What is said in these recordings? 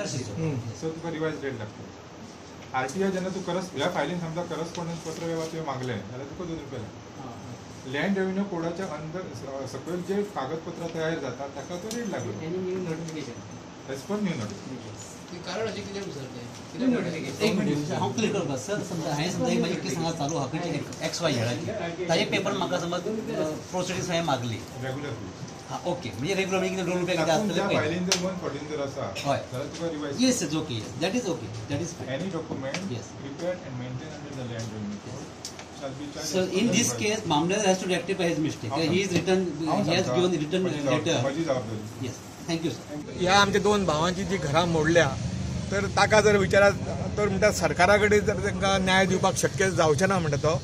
So तुका revise date लागतो. RTI जेन्ना तू ह्या फायलीन समजा करस्पॉन्डन्स पत्र व्यवहार तुवें मागले जाल्यार तुका 2 रुपया लागता. लँड रेव्हेन्यू कोडाच्या अंदर सकयल जे कागदपत्र तयार जाता ताका तो रेट लागलो. As per new notification. कारण अशें कितें विचारलें? एक मिनिट हांव क्लियर करता सर. समजा हांवें समजा एक म्हाजी केस हांगा चालू आहा खंयची XY झेडाची ताजे पेपर म्हाका समज प्रोसिडींग्स हांवें मागली रेग्युलर. हां ओके म्हणजे रेग्युलर म्हणजे कितें 2 रुपया कितें आसतलें फायलीन जर 114 जर आसा जाल्यार तुका revise. Yes it's okay. That is okay. That is fine. Any document prepared and maintain under the land revenue code shall be charged. So in this case Mamdar has to rectify his mistake. He is written, he has given written letter. माझी जबाबदारी. Yes. Thank you sir. ह्या आमच्या 2 भावांची जी घरां मोडल्या तर ताका जर विचारात तर म्हणटा सरकारा कडेन जर तांकां न्याय दिवपाक शक्य जावचें ना म्हणटा तो.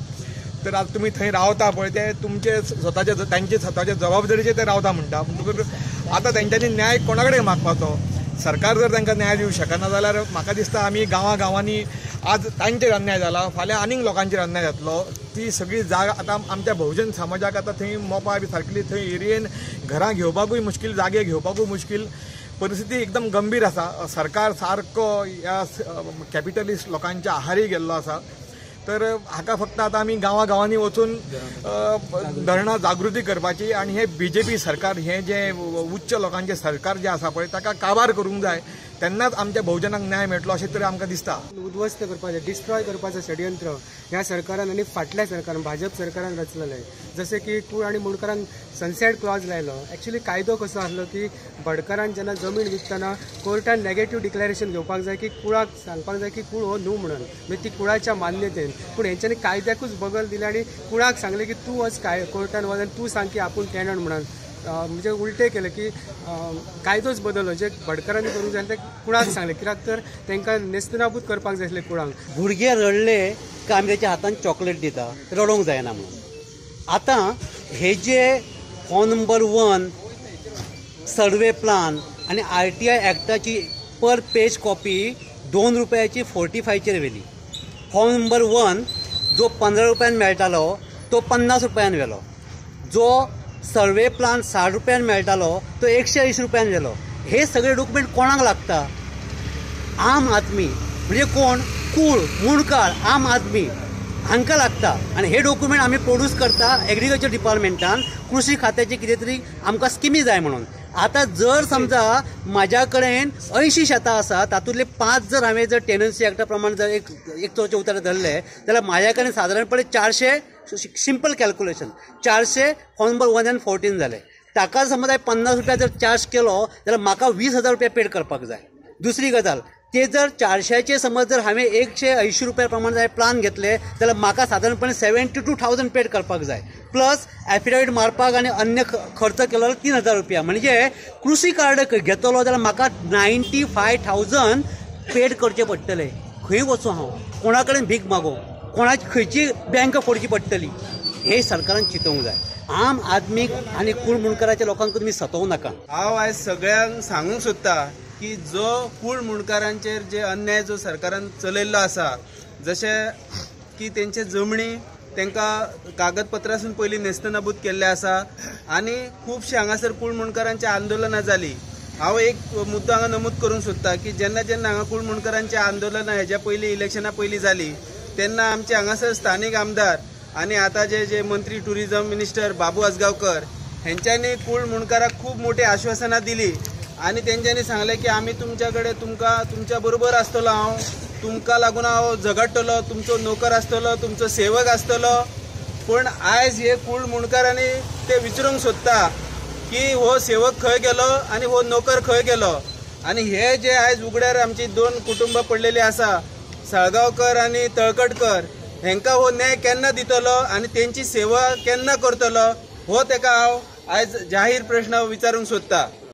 तर आतां तुमी थंय रावता पळय ते तुमचे तांचे स्वताचे जबाबदारीचेर ते रावता म्हणटा. म्हणटकूच आतां तेंच्यांनी न्याय कोणा कडेन मागपाचो? सरकार जर तांकां न्याय दिवंक शकना जाल्यार म्हाका दिसता आमी गांवांनी आज तांचेर अन्याय जाला, फाल्यां आनीक लोकांचेर अन्याय जातलो. ती सगळी जागा आतां आमच्या बहुजन समाजाक आतां थंय मोपा बी सारकली थंय एरियेन घरां घेवपाकूय मुश्कील, जागे घेवपाकूय मुश्कील. परिस्थिती एकदम गंभीर आसा. सरकार सारको ह्या कॅपिटलिस्ट लोकांच्या आहारी गेल्लो आसा. तर हाका फक्त आतां आमी गांवांनी वचून धरणां जागृती करपाची आनी हे BJP सरकार हे जे उच्च लोकांचे सरकार जे आसा पळय ताका काबार करूंक जाय. तेन्नाच आमच्या बहुजनाक न्याय मेळटलो अशें तरी आमकां दिसता. उद्ध्वस्त करपाचें, डिस्ट्रॉय करपाचें षडयंत्र ह्या सरकारान आनी फाटल्या सरकारान भाजप सरकारान रचलेलें. जशें की कूळ आनी मुणकारांक सनसेट क्लॉज लायलो. एक्चुअली कायदो कसो आसलो की भडकारान जेन्ना जमीन विकतना कोर्टान नेगेटिव्ह डिक्लेरेशन घेवपाक जाय की कुळाक सांगपाक जाय की कूळ हो न्हू म्हणून मागीर ती कुळाच्या मान्यतेन. पूण हेंच्यांनी कायद्याकूच बगल दिले आनी कुळाक सांगलें की तूं वच कोर्टान वच आनी तूं सांग की आपूण टेनंट म्हणून. म्हणजे उलटे केले की कायदोच बदललो. जे भडकारांनी करूंक जाय ते कुळाक सांगले कित्याक तर तांकां नेस्तनाबूत करपाक जाय आसलें कुळांक. भुरगे रडले की आमी तेच्या हातान चॉकलेट दिता, रडोंक जायना म्हणून. आतां हे जे फॉर्म नंबर 1 सर्वे प्लान आनी RTI एक्टाची पर पेज कॉपी 2 रुपयाची 45चेर व्हेली. फॉर्म नंबर 1 जो 15 रुपयान मेळटालो तो 50 रुपयान व्हेलो. जो सर्वे प्लान 60 रुपयान मेळटालो तो 180 रुपयान गेलो. हे सगळे डॉक्युमेंट कोणाक लागता? आम आदमी म्हणजे कोण? कूळ, मुणकार, आम आदमी हांकां लागता. आनी हे डॉक्युमेंट आमी प्रोड्यूस करता एग्रीकल्चर डिपार्टमेंटान कृषी खात्याचे कितें तरी आमकां स्किमी जाय म्हणून. आतां जर समजा म्हाज्या कडेन 80 शेतां आसा तातूंतले 5 जर हांवें जर टेनन्सी एक्टा प्रमाण जर एक चौथे उतारे धरले जाल्यार म्हाज्या कडेन सादारणपणे 400 simple calculation 400 form number 1 and 14 जाले. ताका समज हांवें 50 रुपया जर चार्ज केलो जाल्यार म्हाका 20,000 रुपया पेड करपाक जाय. दुसरी गजाल ते जर 400चे समज जर हांवें 180 रुपया प्रमाण जर प्लान घेतले जाल्यार म्हाका सादारणपणे 72,000 पेड करपाक जाय. प्लस एफिडेविट मारपाक आनी अन्य खर्च केलो 3,000 रुपया. म्हणजे कृषी कार्ड घेतलो जाल्यार म्हाका 95,000 पेड करचे पडटले. खंय वचूं हांव? कोणा कडेन भीक मागो? कोणाची खंयची बँक फोडची पडटली? हे सरकारान चिंतूंक जाय. आम आदमीक आनी कूळ मुणकाराच्या लोकांक तुमी सतोवं नाका. हांव आयज सगळ्यांक सांगूंक सोदता की जो कूळ मुणकारांचेर जे अन्याय जो सरकारान चलयल्लो आसा, जशें की तेंचे जमणी तांकां कागदपत्रासून पयलीं नेस्तनाबूत केल्ले आसा आनी खुबशे हांगासर कूळ मुणकारांची आंदोलनां जालीं. हांव एक मुद्दो हांगा नमूद करूंक सोदता की जेन्ना हांगा कूळ मुणकारांची आंदोलनां हेज्या पयलीं इलेक्शना पयलीं जालीं तेन्ना आमचे हांगासर स्थानीक आमदार आनी आतां जे मंत्री टुरिझम मिनिस्टर बाबू आजगांवकर हेंच्यांनी कूळ मुणकाराक खूब मोठी आश्वासनां दिलीं आनी तेंच्यांनी सांगलें की आमी तुमच्या कडेन तुमच्या बरोबर आसतलो, हांव तुमकां लागून हांव झगडटलो, तुमचो नोकर आसतलो, तुमचो सेवक आसतलो. पूण आयज हे कूळ मुणकारांनी ते विचारूंक सोदता की हो सेवक खंय गेलो आनी हो नोकर खंय गेलो. आनी हे जे आयज उगड्यार आमची 2 कुटुंबां पडलेली आसा, साळगांवकर आनी तळकटकर, हेंकां हो न्याय केन्ना दितलो आनी तेंची सेवा केन्ना करतलो हो ताका हांव आयज जाहीर प्रश्न विचारूंक सोदता.